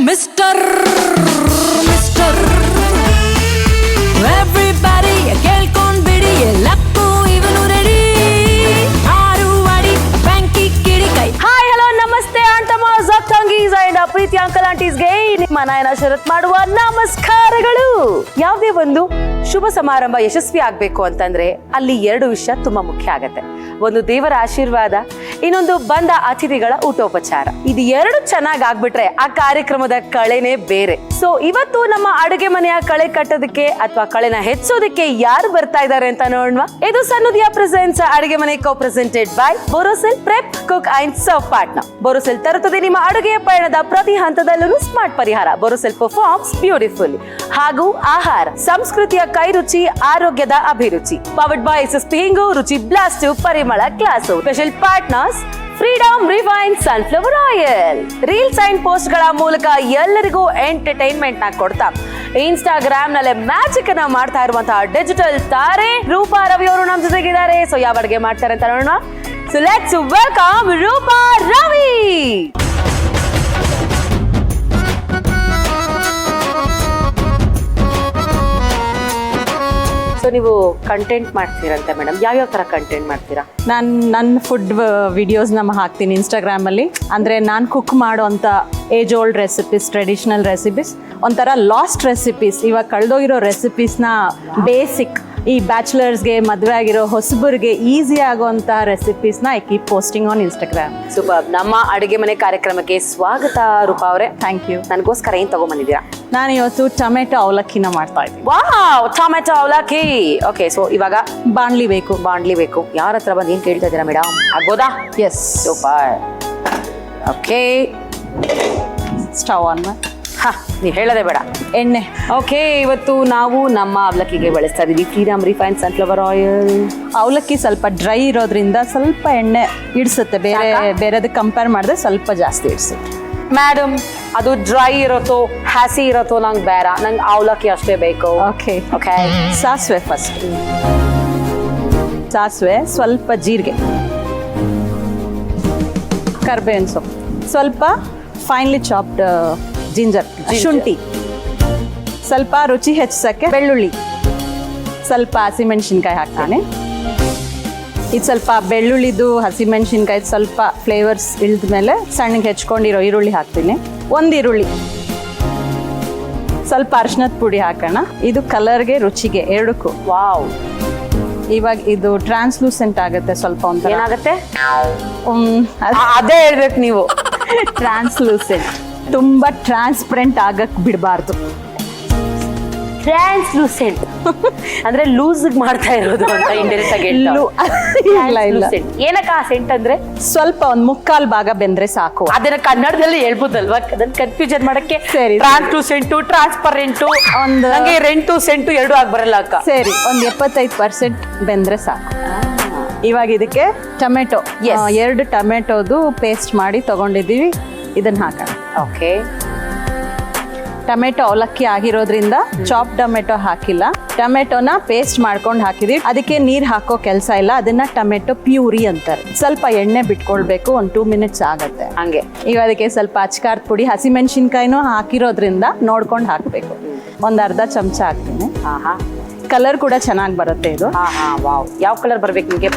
Mister everybody ಕೇಳ್ಕೊಂಡ್ ಬಿಡಿ ಎಲ್ಲಕ್ಕೂ ಇವನು ರೆಡಿ ಆರು ಅಡಿ ಬ್ಯಾಂಕಿ ಕಿಡಿ ಕೈ. ಹಾಯ್ ಹಲೋ ನಮಸ್ತೆ ಆಂಟಮಾಸ್ ತಂಗೀಸ್ ಅಂಡ್ ಪ್ರೀತಿ ಅಂಕಲ್ ಆಂಟೀಸ್ಗೆ ನಿಮ್ಮ ನಾಯನ ಶರತ್ ಮಾಡುವ ನಮಸ್ಕಾರಗಳು. ಯಾವುದೇ ಒಂದು ಶುಭ ಸಮಾರಂಭ ಯಶಸ್ವಿ ಆಗ್ಬೇಕು ಅಂತಂದ್ರೆ ಅಲ್ಲಿ ಎರಡು ವಿಷಯ ತುಂಬಾ ಮುಖ್ಯ ಆಗತ್ತೆ. ಒಂದು ದೇವರ ಆಶೀರ್ವಾದ, ಇನ್ನೊಂದು ಬಂದ ಅತಿಥಿಗಳ ಊಟೋಪಚಾರ. ಇದು ಎರಡು ಚೆನ್ನಾಗಿ ಆಗ್ಬಿಟ್ರೆ ಆ ಕಾರ್ಯಕ್ರಮದ ಕಳೆನೇ ಬೇರೆ. ಸೊ ಇವತ್ತು ನಮ್ಮ ಅಡುಗೆ ಮನೆಯ ಕಳೆ ಕಟ್ಟೋದಕ್ಕೆ ಅಥವಾ ಕಳೆನ ಹೆಚ್ಚೋದಕ್ಕೆ ಯಾರು ಬರ್ತಾ ಇದ್ದಾರೆ ಅಂತ ನೋಡುವ. ಇದು ಸನ್ನುದಿಯ ಪ್ರೆಸೆನ್ಸ್ ಅಡುಗೆ ಮನೆ co presented by Borosil prep cook and serve partner. Borosil ತರುತ್ತದೆ ನಿಮ್ಮ ಅಡುಗೆಯ ಪಯಣದ ಪ್ರತಿ ಹಂತದಲ್ಲೂ ಸ್ಮಾರ್ಟ್ ಪರಿಹಾರ. Borosil performs beautiful. ಹಾಗೂ ಆಹಾರ ಸಂಸ್ಕೃತಿಯ ಕೈ ರುಚಿ, ಆರೋಗ್ಯದ ಅಭಿರುಚಿ. ಪವರ್ಡ್ ಬೈ ಎಸ್ಎಸ್ಪಿ ಹಿಂಗು, ರುಚಿ ಬ್ಲಾಸ್ಟ್, ಪರಿಮಳ class. Special partners freedom refine sunflower oil. Reels and post ಗಳ ಮೂಲಕ ಎಲ್ಲರಿಗೂ ಎಂಟರ್ಟೈನ್ಮೆಂಟ್ ನ ಕೊಡ್ತಾ ಇನ್ಸ್ಟಾಗ್ರಾಮ್ ನಲ್ಲಿ ಮ್ಯಾಜಿಕ್ ಅನ್ನ ಮಾಡ್ತಾ ಇರುವಂತಹ ಡಿಜಿಟಲ್ ತಾರೆ ರೂಪಾ ರವಿ ಅವರು ನಮ್ಮ ಜೊತೆಗಿದ್ದಾರೆ. ಸೊ ಯಾವ ಅಡುಗೆ ಮಾಡ್ತಾರೆ ಅಂತ ನೋಡೋಣ. So let's welcome Roopa Ravi. So ನೀವು ಕಂಟೆಂಟ್ ಮಾಡ್ತೀರಂತೆ ಮೇಡಮ್, ಯಾವ್ಯಾವ ತರ ಕಂಟೆಂಟ್ ಮಾಡ್ತೀರಾ? ನಾನು ನನ್ನ ಫುಡ್ ವಿಡಿಯೋಸ್ನ ಹಾಕ್ತೀನಿ ಇನ್ಸ್ಟಾಗ್ರಾಮಲ್ಲಿ. ಅಂದರೆ ನಾನು ಕುಕ್ ಮಾಡೋವಂಥ age old recipes, traditional recipes, ಒಂಥರ ಲಾಸ್ಟ್ ರೆಸಿಪೀಸ್, ಇವಾಗ ಕಳೆದೋಗಿರೋ ರೆಸಿಪೀಸ್ನ ಬೇಸಿಕ್ ಈ ಬ್ಯಾಚುಲರ್ಸ್ಗೆ, ಮದುವೆ ಆಗಿರೋ ಹೊಸಬರಿಗೆ ಈಸಿ ಆಗುವಂಥ ರೆಸಿಪೀಸ್ನ I keep posting on Instagram. Super. ನಮ್ಮ ಅಡುಗೆ ಮನೆ ಕಾರ್ಯಕ್ರಮಕ್ಕೆ ಸ್ವಾಗತ ರೂಪಾ ಅವರೇ. Thank you. ನನಗೋಸ್ಕರ ಏನ್ ತಗೊಂಡ್ಬಂದಿದ್ದೀರಾ? ನಾನು ಇವತ್ತು ಟೊಮೆಟೊ ಅವಲಕ್ಕಿನ ಮಾಡ್ತಾ ಇದ್ದೀನಿ. ವಾವ್, ಟೊಮೆಟೊ ಅವಲಕ್ಕಿ. ಓಕೆ, ಸೊ ಇವಾಗ ಬಾಣ್ಲಿ ಬೇಕು. ಯಾರ ಹತ್ರ ಬಂದು ಏನ್ ಕೇಳ್ತಾ ಇದ್ದೀರಾ ಮೇಡಮ್? ಆಗ್ಬೋದಾ? Yes. Super. Okay, stove on ಮಾಡಿ. ಹಾ, ನೀವು ಹೇಳೋದೇ ಬೇಡ. ಎಣ್ಣೆ. ಓಕೆ, ಇವತ್ತು ನಾವು ನಮ್ಮ ಅವಲಕ್ಕಿಗೆ ಬಳಸ್ತಾ ಇದೀವಿ ಫ್ರೀಡಮ್ ರಿಫೈನ್ ಸನ್ಫ್ಲವರ್ ಆಯಿಲ್. ಅವಲಕ್ಕಿ ಸ್ವಲ್ಪ ಡ್ರೈ ಇರೋದ್ರಿಂದ ಸ್ವಲ್ಪ ಎಣ್ಣೆ ಇಡಿಸುತ್ತೆ, ಬೇರೆದಕ್ಕೆ ಕಂಪೇರ್ ಮಾಡಿದ್ರೆ ಸ್ವಲ್ಪ ಜಾಸ್ತಿ ಇಡಿಸುತ್ತೆ. ಮೇಡಮ್, ಅದು ಡ್ರೈ ಇರುತ್ತೋ ಹಸಿ ಇರುತ್ತೋ ನಂಗೆ ಬೇಡ, ನಂಗೆ ಅವಲಕ್ಕಿ ಅಷ್ಟೇ ಬೇಕು. Okay okay. ಸಾಸಿವೆ ಫಸ್ಟ್. ಸಾಸಿವೆ, ಸ್ವಲ್ಪ ಜೀರಿಗೆ, ಕರ್ಬೇವಿನ ಸೊಪ್ಪು, ಸ್ವಲ್ಪ ಫೈನ್ಲಿ ಚಾಪ್ಡ್ ಜಿಂಜರ್, ಶುಂಠಿ, ಸ್ವಲ್ಪ ರುಚಿ ಹೆಚ್ಚಿಸೋಕ್ಕೆ ಬೆಳ್ಳುಳ್ಳಿ, ಸ್ವಲ್ಪ ಹಸಿಮೆಣಸಿನ್ಕಾಯಿ ಹಾಕ್ತಾನೆ. ಇದು ಸ್ವಲ್ಪ ಬೆಳ್ಳುಳ್ಳಿದು ಹಸಿಮೆಣಸಿನ್ಕಾಯಿ ಸ್ವಲ್ಪ ಫ್ಲೇವರ್ಸ್ ಇಳಿದ ಮೇಲೆ ಸಣ್ಣಗೆ ಹೆಚ್ಕೊಂಡಿರೋ ಈರುಳ್ಳಿ ಹಾಕ್ತೀನಿ. ಒಂದು ಈರುಳ್ಳಿ, ಸ್ವಲ್ಪ ಅರಿಶಿನದ ಪುಡಿ ಹಾಕೋಣ. ಇದು ಕಲರ್ಗೆ, ರುಚಿಗೆ, ಎರಡಕ್ಕೂ. ವಾವ್. ಇವಾಗ ಇದು ಟ್ರಾನ್ಸ್ಲೂಸೆಂಟ್ ಆಗುತ್ತೆ ಸ್ವಲ್ಪ. ಒಂಥರ ಏನಾಗುತ್ತೆ? ಅದೇ ಹೇಳ್ಬೇಕು ನೀವು. ಟ್ರಾನ್ಸ್ಲೂಸೆಂಟ್, ತುಂಬ ಟ್ರಾನ್ಸ್ಪರೆಂಟ್ ಆಗಕ್ಕೆ ಬಿಡಬಾರ್ದು. ಟ್ರಾನ್ಸ್ಲೂಸೆಂಟ್ ಅಂದ್ರೆ ಲೂಸ್ ಮಾಡ್ತಾ ಇರೋದು ಅಂತ ಇಂಡೈರೆಕ್ಟ್ ಆಗಿ ಇಲ್ಲ. ಏನಕ್ಕ ಆ ಸೆಂಟ್ ಅಂದ್ರೆ? ಸ್ವಲ್ಪ ಒಂದು ಮುಕ್ಕಾಲ್ ಭಾಗ ಬೆಂದ್ರೆ ಸಾಕು. ಅದನ್ನ ಕನ್ನಡದಲ್ಲಿ ಹೇಳ್ಬೋದಲ್ವಾ? ಅದನ್ನ ಕನ್ಫ್ಯೂಷನ್ ಮಾಡಕ್ಕೆ ಸರಿ. ಟ್ರಾನ್ಸ್ಲೂಸೆಂಟು, ಟ್ರಾನ್ಸ್ಪರೆಂಟು, ನಂಗೆ ರೆಂಟು ಸೆಂಟು ಎರಡು ಆಗಿ ಬರಲ್ಲ ಅಕ್ಕ. ಸರಿ, ಒಂದು 75% ಬೆಂದ್ರೆ ಸಾಕು. ಇವಾಗ ಇದಕ್ಕೆ ಟೊಮೆಟೊ, 2 ಟೊಮೆಟೊದು ಪೇಸ್ಟ್ ಮಾಡಿ ತಗೊಂಡಿದ್ದೀವಿ, ಇದನ್ನ ಹಾಕೋಣ. ಓಕೆ. ಟೊಮೆಟೊ ಅವಲಕ್ಕಿ ಆಗಿರೋದ್ರಿಂದ ಚಾಪ್ ಟೊಮೆಟೊ ಹಾಕಿಲ್ಲ, ಟೊಮೆಟೊನ ಪೇಸ್ಟ್ ಮಾಡ್ಕೊಂಡು ಹಾಕಿದೀವಿ. ಅದಕ್ಕೆ ನೀರು ಹಾಕೋ ಕೆಲಸ ಇಲ್ಲ, ಅದನ್ನ ಟೊಮೆಟೊ ಪ್ಯೂರಿ ಅಂತಾರೆ. ಸ್ವಲ್ಪ ಎಣ್ಣೆ ಬಿಟ್ಕೊಳ್ಬೇಕು, ಒಂದು 2 ಮಿನಿಟ್ಸ್ ಆಗತ್ತೆ ಹಂಗೆ. ಈಗ ಅದಕ್ಕೆ ಸ್ವಲ್ಪ ಅಚ್ಕಾರದ ಪುಡಿ, ಹಸಿಮೆಣಸಿನ್ಕಾಯಿನೂ ಹಾಕಿರೋದ್ರಿಂದ ನೋಡ್ಕೊಂಡು ಹಾಕಬೇಕು. ಒಂದು ಅರ್ಧ ಚಮಚ ಹಾಕ್ತೀನಿ. ಕಲರ್ ಕೂಡ ಚೆನ್ನಾಗಿ ಬರುತ್ತೆ ಇದು. ವಾವ್. ಯಾವ ಕಲರ್ ಬರ್ಬೇಕು ನಿಮಗೆ?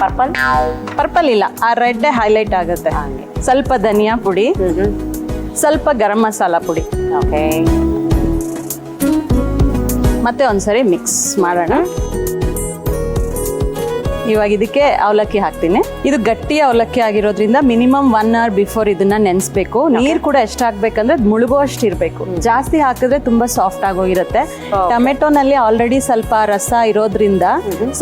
ಪರ್ಪಲ್ ಇಲ್ಲ, ಆ ರೆಡ್ ಹೈಲೈಟ್ ಆಗುತ್ತೆ. ಸ್ವಲ್ಪ ಧನಿಯಾ ಪುಡಿ, ಸ್ವಲ್ಪ ಗರಂ ಮಸಾಲ ಪುಡಿ. ಓಕೆ. ಮತ್ತೆ ಒಂದ್ಸರಿ ಮಿಕ್ಸ್ ಮಾಡೋಣ. ಇವಾಗ ಇದಕ್ಕೆ ಅವಲಕ್ಕಿ ಹಾಕ್ತೀನಿ. ಇದು ಗಟ್ಟಿ ಅವಲಕ್ಕಿ ಆಗಿರೋದ್ರಿಂದ ಮಿನಿಮಮ್ 1 hour ಬಿಫೋರ್ ಇದನ್ನ ನೆನೆಸ್ಬೇಕು. ನೀರು ಕೂಡ ಎಷ್ಟು ಹಾಕ್ಬೇಕಂದ್ರೆ ಮುಳುಗೋ ಅಷ್ಟು ಇರಬೇಕು. ಜಾಸ್ತಿ ಹಾಕಿದ್ರೆ ತುಂಬಾ ಸಾಫ್ಟ್ ಆಗೋಗಿರುತ್ತೆ. ಟೊಮೆಟೊನಲ್ಲಿ ಆಲ್ರೆಡಿ ಸ್ವಲ್ಪ ರಸ ಇರೋದ್ರಿಂದ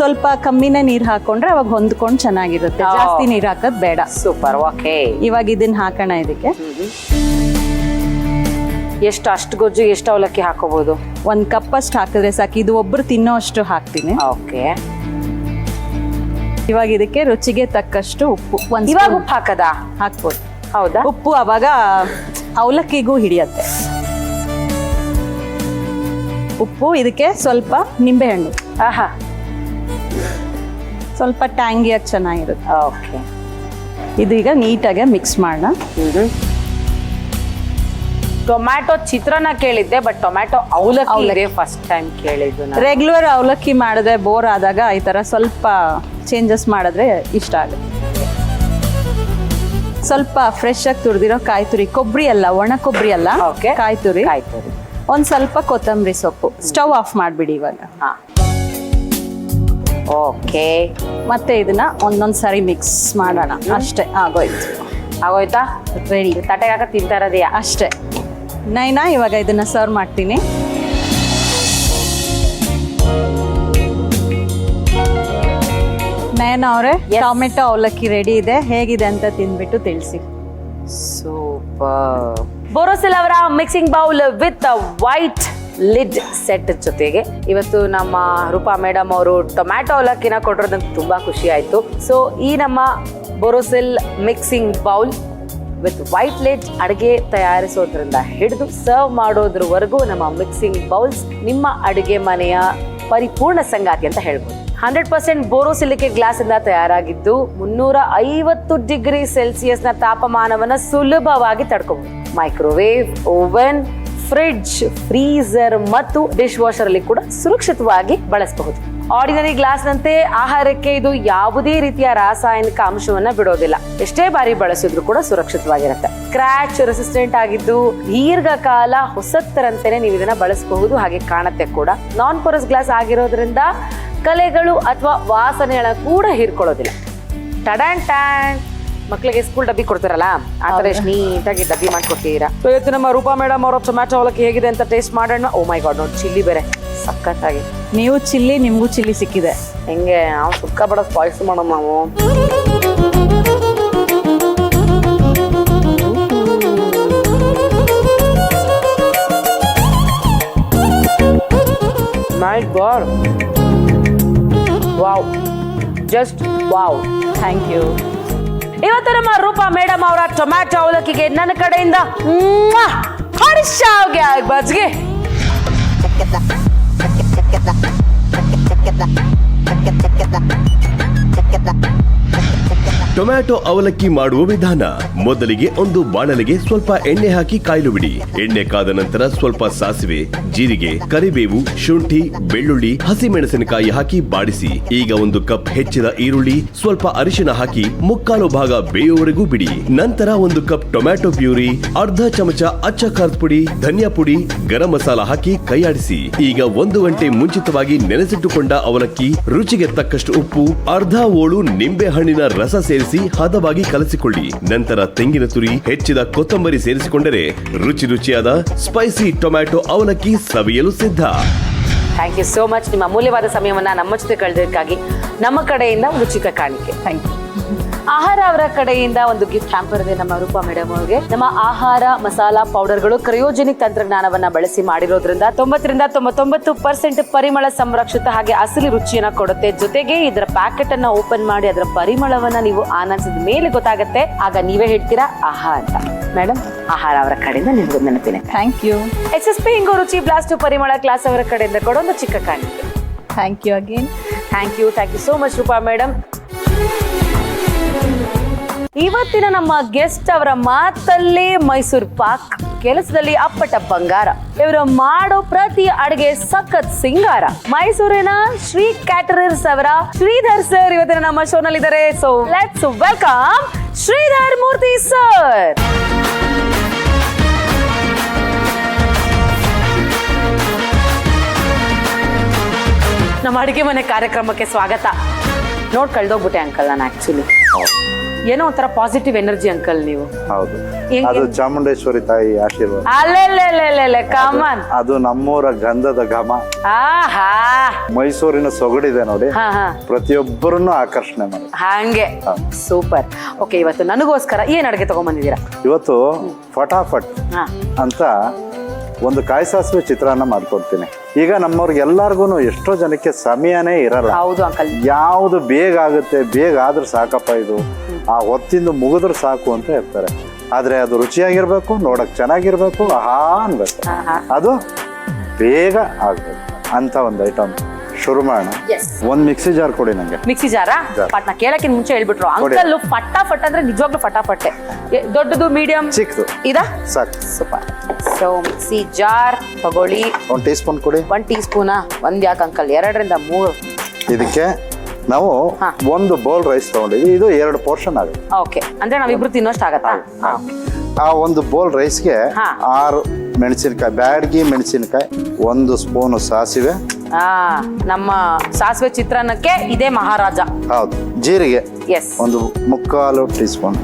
ಸ್ವಲ್ಪ ಕಮ್ಮಿನೇ ನೀರು ಹಾಕೊಂಡ್ರೆ ಅವಾಗ ಹೊಂದ್ಕೊಂಡು ಚೆನ್ನಾಗಿರುತ್ತೆ. ಜಾಸ್ತಿ ನೀರು ಹಾಕೋದ್ ಬೇಡ. ಸೂಪರ್. ಓಕೆ. ಇವಾಗ ಇದನ್ನ ಹಾಕೋಣ. ಇದಕ್ಕೆ ಎಷ್ಟು, ಅಷ್ಟು ಗೊಜ್ಜು ಎಷ್ಟು ಅವಲಕ್ಕಿ ಹಾಕೋಬಹುದು? 1 ಕಪ್ ಅಷ್ಟು ಹಾಕಿದ್ರೆ ಸಾಕು. ಇದು ಒಬ್ರು ತಿನ್ನೋ ಅಷ್ಟು ಹಾಕ್ತೀನಿ. ಓಕೆ. ಇವಾಗ ಇದಕ್ಕೆ ರುಚಿಗೆ ತಕ್ಕಷ್ಟು ಉಪ್ಪು. ಇವಾಗ ಉಪ್ಪು ಹಾಕದಾ? ಹಾಕ್ಬೋದು. ಹೌದಾ? ಉಪ್ಪು ಅವಾಗ ಅವಲಕ್ಕಿಗೂ ಹಿಡಿಯತ್ತೆ. ಉಪ್ಪು, ಇದಕ್ಕೆ ಸ್ವಲ್ಪ ನಿಂಬೆಹಣ್ಣು, ಸ್ವಲ್ಪ ಟ್ಯಾಂಗಿಯಾಗಿ ಚೆನ್ನಾಗಿರುತ್ತೆ. ಓಕೆ. ಇದೀಗ ನೀಟಾಗಿ ಮಿಕ್ಸ್ ಮಾಡೋಣ. ಟೊಮ್ಯಾಟೊ ಚಿತ್ರಾನ್ನ ಕೇಳಿದ್ದೆ, ಬಟ್ ಟೊಮ್ಯಾಟೊ ಅವಲಕ್ಕಿ ಇದೆ ಫಸ್ಟ್ ಟೈಮ್ ಕೇಳಿದ್ದು ನಾನು. ರೆಗ್ಯುಲರ್ ಅವಲಕ್ಕಿ ಮಾಡಿದ್ರೆ ಬೋರ್ ಆದಾಗ ಈ ತರ ಸ್ವಲ್ಪ ಚೇಂಜಸ್ ಮಾಡಿದ್ರೆ ಇಷ್ಟ ಆಗುತ್ತೆ. ಸ್ವಲ್ಪ ಫ್ರೆಶ್ ಆಗಿ ತುರಿದಿರೋ ಕಾಯಿ ತುರಿ, ಕೊಬ್ಬರಿ ಅಲ್ಲ, ಒಣ ಕೊಬ್ಬರಿ ಅಲ್ಲ, Okay. ಕಾಯಿ ತುರಿ, ಕಾಯಿ ತುರಿ. ಒಂದ್ ಸ್ವಲ್ಪ ಕೊತ್ತಂಬರಿ ಸೊಪ್ಪು. ಸ್ಟವ್ ಆಫ್ ಮಾಡ್ಬಿಡಿ ಇವಾಗ. ಓಕೆ, ಮತ್ತೆ ಇದನ್ನ ಒಂದೊಂದ್ ಸಾರಿ ಮಿಕ್ಸ್ ಮಾಡೋಣ. ಅಷ್ಟೇ, ಆಗೋಯ್ತು. ಆಗೋಯ್ತಾ? ರೆಡಿ. ತಟ್ಟೆಗೆ ಹಾಕ ತಿಂತಾ ಇರೋದೆಯಾ? ಅಷ್ಟೇ. ನೈನಾ ಇವಾಗ ಇದನ್ನ ಸರ್ವ್ ಮಾಡ್ತೀನಿ. ನಯನ ಅವರೇ, ಟೊಮೆಟೊ ಅವಲಕ್ಕಿ ರೆಡಿ ಇದೆ. ಹೇಗಿದೆ ಅಂತ ತಿಂದ್ಬಿಟ್ಟು ತಿಳಿಸಿ. ಸೂಪರ್. ಬೋರೋಸಿಲ್ ಅವರ mixing bowl with white lid set ಜೊತೆಗೆ ಇವತ್ತು ನಮ್ಮ ರೂಪಾ ಮೇಡಮ್ ಅವರು ಟೊಮ್ಯಾಟೊ ಅವಲಕ್ಕಿನ ಕೊಟ್ಟಿರೋದು ನಂಗೆ ತುಂಬಾ ಖುಷಿ ಆಯ್ತು. ಸೊ ಈ ನಮ್ಮ Borosil mixing bowl with white lid ಅಡುಗೆ ತಯಾರಿಸೋದ್ರಿಂದ ಹಿಡಿದು ಸರ್ವ್ ಮಾಡೋದ್ರವರೆಗೂ ನಮ್ಮ ಮಿಕ್ಸಿಂಗ್ ಬೌಲ್ಸ್ ನಿಮ್ಮ ಅಡುಗೆ ಮನೆಯ ಪರಿಪೂರ್ಣ ಸಂಗಾತಿ ಅಂತ ಹೇಳ್ಬೋದು. 100% ಬೋರೋಸಿಲಿಕೇಟ್ ಗ್ಲಾಸ್ ಇಂದ ತಯಾರಾಗಿದ್ದು 350 ಡಿಗ್ರಿ ಸೆಲ್ಸಿಯಸ್ನ ತಾಪಮಾನವನ್ನ ಸುಲಭವಾಗಿ ತಡ್ಕೋಬಹುದು. ಮೈಕ್ರೋವೇವ್, ಓವನ್, ಫ್ರಿಡ್ಜ್, ಫ್ರೀಸರ್ ಮತ್ತು ಡಿಶ್ ವಾಷರ್ ಅಲ್ಲಿ ಕೂಡ ಸುರಕ್ಷಿತವಾಗಿ ಬಳಸಬಹುದು. ಆರ್ಡಿನರಿ ಗ್ಲಾಸ್ ನಂತೆ ಆಹಾರಕ್ಕೆ ಇದು ಯಾವುದೇ ರೀತಿಯ ರಾಸಾಯನಿಕ ಅಂಶವನ್ನ ಬಿಡೋದಿಲ್ಲ. ಎಷ್ಟೇ ಬಾರಿ ಬಳಸಿದ್ರು ಕೂಡ ಸುರಕ್ಷಿತವಾಗಿರುತ್ತೆ. ಕ್ರ್ಯಾಚ್ ರೆಸಿಸ್ಟೆಂಟ್ ಆಗಿದ್ದು ದೀರ್ಘಕಾಲ ಹೊಸತರಂತೆನೆ ನೀವು ಇದನ್ನ ಬಳಸಬಹುದು. ಹಾಗೆ ಕಾಣುತ್ತೆ ಕೂಡ. ನಾನ್ ಪೋರಸ್ ಗ್ಲಾಸ್ ಆಗಿರೋದ್ರಿಂದ ಕಲೆಗಳು ಅಥವಾ ವಾಸನೆಗಳ ಕೂಡ ಹೀರ್ಕೊಳ್ಳೋದಿಲ್ಲ. ಟಡಾನ್ ಟ್ಯಾನ್. ಮಕ್ಕಳಿಗೆ ಸ್ಕೂಲ್ ಡಬ್ಬಿ ಕೊಡ್ತಾರಲ್ಲ, ಆ ತರ ಎಷ್ಟು ನೀಟಾಗಿ ಡಬ್ಬಿ ಮಾಡ್ಕೊಡ್ತೀರಾ. ಇವತ್ತು ನಮ್ಮ ರೂಪಾ ಮೇಡಮ್ ಅವರ ಟೊಮ್ಯಾಟೊ ಅವಲಕ್ಕಿ ಹೇಗಿದೆ ಅಂತ ಟೇಸ್ಟ್ ಮಾಡೋಣ. ಓ ಮೈ ಗಾಡ್, ನೋಡಿ ಚಿಲ್ಲಿ ಬೇರೆ ಸಖತ್ತಾಗಿ. ನೀವು ಚಿಲ್ಲಿ, ನಿಮ್ಗೂ ಚಿಲ್ಲಿ ಸಿಕ್ಕಿದೆ. ಹೆಂಗೆ ನಾವು ಸುಕ್ಕ ಬಡ ಸ್ಪಾಯ್ಸ್ ಮಾಡೋಣ ನಾವು. My god, wow, just wow. Thank you. ಇವತ್ತು ನಮ್ಮ ರೂಪಾ ಮೇಡಮ್ ಅವರ ಟೊಮ್ಯಾಟೊ ಅವಲಕ್ಕಿಗೆ ನನ್ನ ಕಡೆಯಿಂದ ಶಾವ್ಗೆ ಬಜ್ಗೆ. ಟೊಮ್ಯಾಟೊ ಅವಲಕ್ಕಿ ಮಾಡುವ ವಿಧಾನ. ಮೊದಲಿಗೆ ಒಂದು ಬಾಣಲೆಗೆ ಸ್ವಲ್ಪ ಎಣ್ಣೆ ಹಾಕಿ ಕಾಯಲು ಬಿಡಿ. ಎಣ್ಣೆ ಕಾದ ನಂತರ ಸ್ವಲ್ಪ ಸಾಸಿವೆ, ಜೀರಿಗೆ, ಕರಿಬೇವು, ಶುಂಠಿ, ಬೆಳ್ಳುಳ್ಳಿ, ಹಸಿಮೆಣಸಿನಕಾಯಿ ಹಾಕಿ ಬಾಡಿಸಿ. ಈಗ 1 ಕಪ್ ಹೆಚ್ಚಿದ ಈರುಳ್ಳಿ, ಸ್ವಲ್ಪ ಅರಿಶಿನ ಹಾಕಿ ಮುಕ್ಕಾಲು ಭಾಗ ಬೇಯುವವರೆಗೂ ಬಿಡಿ. ನಂತರ 1 ಕಪ್ ಟೊಮ್ಯಾಟೊ ಪ್ಯೂರಿ, ಅರ್ಧ ಚಮಚ ಅಚ್ಚ ಖಾರದ ಪುಡಿ, ಧನಿಯಾ ಪುಡಿ, ಗರಂ ಮಸಾಲ ಹಾಕಿ ಕೈಯಾಡಿಸಿ. ಈಗ 1 ಗಂಟೆ ಮುಂಚಿತವಾಗಿ ನೆನೆಸಿಟ್ಟುಕೊಂಡ ಅವಲಕ್ಕಿ, ರುಚಿಗೆ ತಕ್ಕಷ್ಟು ಉಪ್ಪು, ಅರ್ಧ ಓಳು ನಿಂಬೆ ಹಣ್ಣಿನ ರಸ ಸೇರಿಸಿ ಹದವಾಗಿ ಕಲಸಿಕೊಳ್ಳಿ. ನಂತರ ತೆಂಗಿನ ತುರಿ, ಹೆಚ್ಚಿದ ಕೊತ್ತಂಬರಿ ಸೇರಿಸಿಕೊಂಡರೆ ರುಚಿಯಾದ ಸ್ಪೈಸಿ ಟೊಮ್ಯಾಟೊ ಅವಲಕ್ಕಿ ಸವಿಯಲು ಸಿದ್ಧ. Thank you so much. ನಿಮ್ಮ ಅಮೂಲ್ಯವಾದ ಸಮಯವನ್ನ ನಮ್ಮ ಜೊತೆ ಕಳೆದಕ್ಕಾಗಿ ನಮ್ಮ ಕಡೆಯಿಂದ ಒಂದು ಚಿಕ್ಕ ಕಾಣಿಕೆ. Thank you. ಆಹಾರ ಅವರ ಕಡೆಯಿಂದ ಒಂದು ಗಿಫ್ಟ್ ಹ್ಯಾಂಪರ್ ಇದೆ ನಮ್ಮ ರೂಪಾ ಮೇಡಮ್ ಅವರಿಗೆ. ನಮ್ಮ ಆಹಾರ ಮಸಾಲಾ ಪೌಡರ್ಗಳು ಕ್ರಯೋಜೆನಿಕ್ ತಂತ್ರಜ್ಞಾನವನ್ನ ಬಳಸಿ ಮಾಡಿರೋದ್ರಿಂದ 90-99% ಪರಿಮಳ ಸಂರಕ್ಷಿತ ಹಾಗೆ ಅಸಲಿ ರುಚಿಯನ್ನ ಕೊಡುತ್ತೆ. ಜೊತೆಗೆ ಇದರ ಪ್ಯಾಕೆಟ್ ಅನ್ನ ಓಪನ್ ಮಾಡಿ ಅದರ ಪರಿಮಳವನ್ನ ನೀವು ಆನಂದಿಸಿದ ಮೇಲೆ ಗೊತ್ತಾಗುತ್ತೆ. ಆಗ ನೀವೇ ಹೇಳ್ತೀರಾ ಆಹಾ ಅಂತ. ಮೇಡಮ್, ಆಹಾರ ಅವರ ಕಡೆಯಿಂದ ನಿಮ್ಗೆ ನೆನಪಿನೆ. Thank you. SSP ಇಂಗೋ ರುಚಿ ಬ್ಲಾಸ್ಟ್ ಪರಿಮಳ ಕ್ಲಾಸ್ ಅವರ ಕಡೆಯಿಂದ ಕೊಡೋದು ಚಿಕ್ಕ ಕಾಣಿಕೆ. Thank you again. Thank you so much Roopa madam. ಇವತ್ತಿನ ನಮ್ಮ ಗೆಸ್ಟ್ ಅವರ ಮಾತಲ್ಲೇ ಮೈಸೂರು ಪಾಕ್, ಕೆಲಸದಲ್ಲಿ ಅಪ್ಪಟ ಬಂಗಾರ. ಇವರು ಮಾಡೋ ಪ್ರತಿ ಅಡುಗೆ ಸಖತ್ ಸಿಂಗಾರ. ಮೈಸೂರಿನ ಶ್ರೀ ಕ್ಯಾಟರರ್ಸ್ ಅವರ ಶ್ರೀಧರ್ ಸರ್ ಇವತ್ತಿನ ನಮ್ಮ ಶೋನಲ್ಲಿದ್ದಾರೆ. So let's welcome Shridhar Murthy sir. ನಮ್ಮ ಅಡುಗೆ ಮನೆ ಕಾರ್ಯಕ್ರಮಕ್ಕೆ ಸ್ವಾಗತ. ನೋಡ್ ಕಳ್ದೋಗ್ಬಿಟ್ಟೆ ಅಂಕಲ್ ನಾನು ಆಕ್ಚುಲಿ. ಏನೋ ಒಂಥರ ಪಾಸಿಟಿವ್ ಎನರ್ಜಿ ಅಂಕಲ್ ನೀವು. ಹೌದು, ಅದು ಚಾಮುಂಡೇಶ್ವರಿ ತಾಯಿ ಆಶೀರ್ವಾದ. ಅಲ್ಲೆಲ್ಲೆಲ್ಲೆಲ್ಲೆ ಕಾಮನ್. ಅದು ನಮ್ಮೂರ ಗಂಧದ ಘಮ. ಆಹಾ, ಮೈಸೂರಿನ ಸೊಗಡಿದೆ ನೋಡಿ, ಹಾ ಹಾ, ಪ್ರತಿಯೊಬ್ಬರನ್ನು ಆಕರ್ಷಣೆ ಮಾಡಿ. ಹಂಗೆ ಸೂಪರ್. ಓಕೆ, ಇವತ್ತು ನನಗೋಸ್ಕರ ಏನ್ ಅಡುಗೆ ತಗೊಂಡ್ಬಂದಿದ್ದೀರಾ? ಇವತ್ತು ಫಟಾಫಟ್ ಹಾ ಅಂತ ಒಂದು ಕಾಯಿ ಸಾಸಿವೆ ಚಿತ್ರಾನ್ನ ಮಾಡ್ಕೊಡ್ತೀನಿ. ಈಗ ನಮ್ಮವ್ರಿಗೆಲ್ಲರಿಗೂ ಎಷ್ಟೋ ಜನಕ್ಕೆ ಸಮಯನೇ ಇರಲ್ಲ. ಹೌದು ಅಂಕಲ್. ಯಾವುದು ಬೇಗ ಆಗುತ್ತೆ, ಬೇಗ ಆದ್ರೂ ಸಾಕಪ್ಪ, ಇದು ಆ ಹೊತ್ತಿಂದ ಮುಗಿದ್ರು ಸಾಕು ಅಂತ ಇರ್ತಾರೆ. ಆದ್ರೆ ಅದು ರುಚಿಯಾಗಿರ್ಬೇಕು, ನೋಡಕ್ ಚೆನ್ನಾಗಿರ್ಬೇಕು, ಆಹಾ ಅನ್ಬೇಕು, ಅದು ಬೇಗ ಆಗ್ಬೇಕು ಅಂತ ಒಂದು ಐಟಮ್ ಶುರು ಮಾಡೋಣ. Yes. ಒಂದು ಮಿಕ್ಸಿ ಜಾರ್ ಕೊಡಿ ನಂಗೆ. ಮಿಕ್ಸಿ ಜಾರಾ ಪಟ್ ನಾ ಕೇಳಕ್ಕಿಂತ ಮುಂಚೆ ಹೇಳ್ಬಿಟ್ರು ಅಂಕಲ್ ಫಟಾಫಟ್ ಅಂದ್ರೆ ನಿಜವಾಗ್ಲೂ ಫಟಾಫಟ್ಟೆ. ದೊಡ್ಡದು ಮೀಡಿಯಂ ಚಿಕ್ಕದು ಇದಾ ಸಾಕು. ಸೂಪರ್. ಸೊ ಮಿಕ್ಸಿ ಜಾರ್ ತಗೊಳ್ಳಿ. 1 ಟೀ ಸ್ಪೂನ್ ಕೊಡಿ. 1 ಟೀ ಸ್ಪೂನಾ? ಒಂದ್ ಯಾಕೆ ಅಂಕಲ್, 2 ರಿಂದ 3. ಇದಕ್ಕೆ ನಾವು ಒಂದು ಬೌಲ್ ರೈಸ್ ತಗೊಂಡಿದ್ವಿ. ಇದು 2 ಪೋರ್ಷನ್ ಆಗುತ್ತೆ. ಓಕೆ, ಅಂದ್ರೆ ನಾವಿಬ್ರು ತಿನ್ನೋಷ್ಟು ಆಗತ್ತಾ? ಆ ಒಂದು ಬೌಲ್ ರೈಸ್ಗೆ 6 ಮೆಣಸಿನಕಾಯಿ, ಬ್ಯಾಡಗಿ ಮೆಣಸಿನಕಾಯಿ, 1 ಸ್ಪೂನು ಸಾಸಿವೆ. ನಮ್ಮ ಸಾಸಿವೆ ಚಿತ್ರಾನ್ನಕ್ಕೆ ಇದೇ ಮಹಾರಾಜ. ಹೌದು. ಜೀರಿಗೆ ಎಸ್, 1/4 ಟೀ ಸ್ಪೂನ್.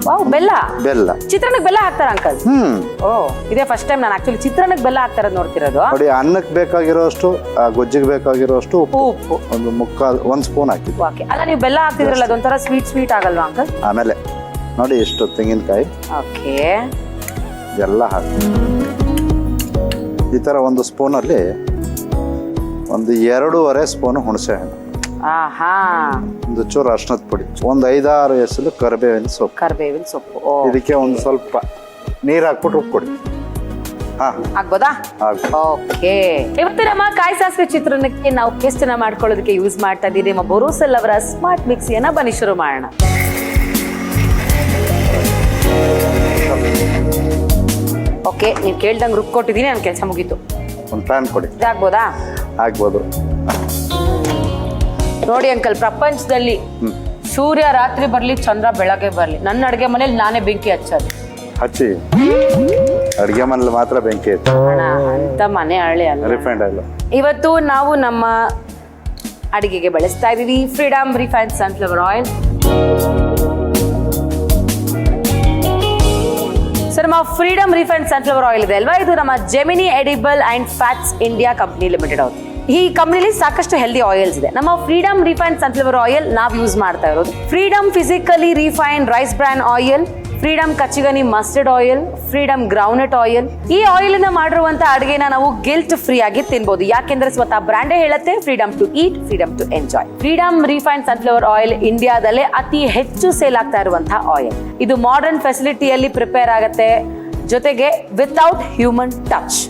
ವಾವ್, ಬೆಲ್ಲ. ಬೆಲ್ಲ. ಚಿತ್ರಾನ್ನಕ್ಕೆ ಬೆಲ್ಲ ಹಾಕ್ತಾರ ಅಂಕಲ್? ಓ, ಇದೇ ಫಸ್ಟ್ ಟೈಮ್ ನಾನು ಆಕ್ಚುಲಿ ಚಿತ್ರಾನ್ನಕ್ಕೆ ಬೆಲ್ಲ ಹಾಕ್ತಾರದ್ ನೋಡ್ತಿರೋದು. ನೋಡಿ, ಅನ್ನಕ್ಕೆ ಬೇಕಾಗಿರೋಷ್ಟು, ಗೊಜ್ಜಿಗೆ ಬೇಕಾಗಿರೋಷ್ಟು ಉಪ್ಪು 1 ಸ್ಪೂನ್ ಹಾಕಿದ್ವಿ. ಓಕೆ. ಅಲ್ಲ, ನೀವು ಬೆಲ್ಲ ಹಾಕ್ತಿದ್ರಲ್ಲ ಅದೊಂಥರ ಸ್ವೀಟ್ ಆಗಲ್ವಾ ಅಂಕಲ್? ಆಮೇಲೆ ನೋಡಿ ಎಷ್ಟು ತೆಂಗಿನಕಾಯಿ. ಓಕೆ. ಎಲ್ಲ ಹಾಕಿ ಈ ಥರ 1 ಸ್ಪೂನಲ್ಲಿ 2.5 ಸ್ಪೂನು ಹುಣಸೆ ಹಣ್ಣು, ಆಹಾ, 1 ಚೂರು ಅರ್ಶಿನದ ಪುಡಿ, 5-6 ಎಸಲು ಕರಿಬೇವಿನ ಸೊಪ್ಪು. ಕರಿಬೇವಿನ ಸೊಪ್ಪು. ಇದಕ್ಕೆ ಒಂದು ಸ್ವಲ್ಪ ನೀರು ಹಾಕ್ಬಿಟ್ಟು ಉಪ್ಪು ಕೊಡಿ. ಆಗ್ಬೋದಾ? ಓಕೆ. ಇವತ್ತು ನಮ್ಮ ಕಾಯಿ ಸಾಸಿವೆ ಚಿತ್ರಾನ್ನಕ್ಕೆ ನಾವು ಪೇಸ್ಟ್ ಅನ್ನ ಮಾಡ್ಕೊಳ್ಳೋದಕ್ಕೆ ಯೂಸ್ ಮಾಡ್ತಾ ಇದ್ದೀವಿ ನಮ್ಮ ಬೋರೋಸಿಲ್ ಅವರ ಸ್ಮಾರ್ಟ್ ಮಿಕ್ಸಿಯನ್ನ. ಬನ್ನಿ ಶುರು ಮಾಡೋಣ. ಓಕೆ, ನೀವು ಕೇಳ್ದಂಗೆ ರುಬ್ಕೊಟ್ಟಿದ್ದೀನಿ, ನನ್ನ ಕೆಲಸ ಮುಗೀತು. ಒಂದು ಪ್ಯಾನ್ ಕೊಡಿ. ಇದಾಗ್ಬೋದಾ? ಆಗ್ಬೋದು. ನೋಡಿ ಅಂಕಲ್, ಪ್ರಪಂಚದಲ್ಲಿ ಸೂರ್ಯ ರಾತ್ರಿ ಬರ್ಲಿ, ಚಂದ್ರ ಬೆಳಗ್ಗೆ ಬರ್ಲಿ, ನನ್ನ ಅಡುಗೆ ಮನೇಲಿ ನಾನೇ ಬೆಂಕಿ ಹಚ್ಚೋದು. ಹಚ್ಚಿ. ಅಡುಗೆ ಮನೇಲಿ ಮಾತ್ರ ಬೆಂಕಿ ಐತೆ ಅಂತ ಮನೆ ಹಳ್ಳಿ ಅಲ್ಲ. Refined oil. ಇವತ್ತು ನಾವು ನಮ್ಮ ಅಡಿಗೆಗೆ ಬಳಸ್ತಾ ಇದೀವಿ Freedom refined sunflower oil. Sir, ನಮ್ಮ ಫ್ರೀಡಮ್ ರಿಫೈನ್ಡ್ ಸನ್ಫ್ಲವರ್ ಆಯಿಲ್ ಇದೆ ಅಲ್ವಾ, ಇದು ನಮ್ಮ Gemini edible and fats India company limited ಅವರು. ಈ ಕಂಪ್ನಿಲಿ ಸಾಕಷ್ಟು ಹೆಲ್ದಿ ಆಯಿಲ್ಸ್ ಇದೆ. ನಮ್ಮ ಫ್ರೀಡಮ್ ರಿಫೈನ್ಡ್ ಸನ್ಫ್ಲವರ್ ಆಯಿಲ್ ನಾವು ಯೂಸ್ ಮಾಡ್ತಾ ಇರೋದು Freedom physically refined rice bran oil, Freedom kachi ghani mustard oil, Freedom groundnut oil. ಈ ಆಯಿಲ್ ಇಂದ ಮಾಡಿರುವಂತ ಅಡುಗೆನ ನಾವು ಗಿಲ್ಟ್ ಫ್ರೀ ಆಗಿ ತಿನ್ಬಹುದು. ಯಾಕೆಂದ್ರೆ ಸ್ವತಃ ಬ್ರ್ಯಾಂಡೇ ಹೇಳುತ್ತೆ, Freedom to eat, Freedom to enjoy. Freedom refined sunflower oil ಇಂಡಿಯಾದಲ್ಲೇ ಅತಿ ಹೆಚ್ಚು ಸೇಲ್ ಆಗ್ತಾ ಇರುವಂತಹ ಆಯಿಲ್. ಇದು ಮಾಡರ್ನ್ ಫೆಸಿಲಿಟಿಯಲ್ಲಿ ಪ್ರಿಪೇರ್ ಆಗುತ್ತೆ, ಜೊತೆಗೆ ವಿತೌಟ್ ಹ್ಯೂಮನ್ ಟಚ್.